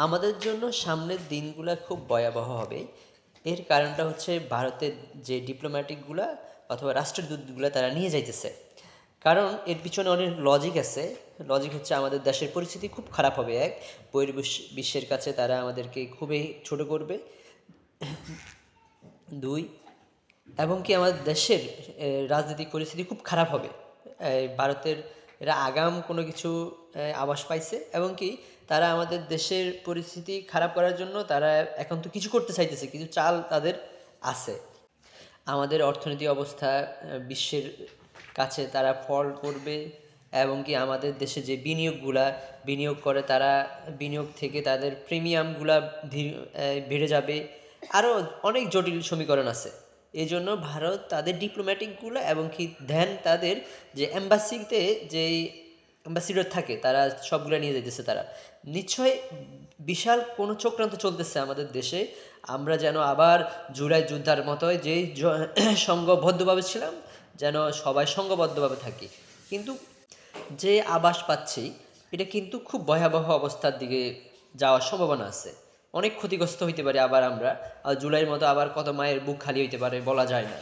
আমাদের জন্য সামনের দিনগুলা খুব ভয়াবহ হবে। এর কারণটা হচ্ছে ভারতের যে ডিপ্লোম্যাটিকগুলা অথবা রাষ্ট্রদূতগুলা তারা নিয়ে যাইতেছে। কারণ এর পিছনে অনেক লজিক আছে। লজিক হচ্ছে আমাদের দেশের পরিস্থিতি খুব খারাপ হবে। এক, বিশ্বের কাছে তারা আমাদেরকে খুবই ছোট করবে। দুই, এবং কি আমাদের দেশের রাজনৈতিক পরিস্থিতি খুব খারাপ হবে। ভারতের এরা আগাম কোনো কিছু আভাস পাইছে, এবং কি তারা আমাদের দেশের পরিস্থিতি খারাপ করার জন্য তারা এখন তো কিছু করতে চাইতেছে, কিছু চাল তাদের আছে। আমাদের অর্থনীতি অবস্থা বিশ্বের কাছে তারা ফল করবে, এবং কি আমাদের দেশে যে বিনিয়োগ করে তারা বিনিয়োগ থেকে তাদের প্রিমিয়ামগুলা বেড়ে যাবে। আরও অনেক জটিল সমীকরণ আছে। এই জন্য ভারত তাদের ডিপ্লোম্যাটিকগুলো এবং কি তাদের যে অ্যাম্বাসিতে যেই অ্যাম্বাসিডর থাকে তারা সবগুলো নিয়ে যাইতেছে। তারা নিশ্চয় বিশাল কোনো চক্রান্ত চলতেছে আমাদের দেশে। আমরা যেন আবার জুলাই যুদ্ধার মতো যেই সংঘবদ্ধভাবে ছিলাম, যেন সবাই সংঘবদ্ধভাবে থাকি। কিন্তু যে আভাস পাচ্ছি, এটা কিন্তু খুব ভয়াবহ অবস্থার দিকে যাওয়ার সম্ভাবনা আছে। অনেক ক্ষতিগ্রস্ত হইতে পারে আবার আমরা। জুলাইয়ের মতো আবার কত মায়ের বুক খালি হইতে পারে বলা যায় না।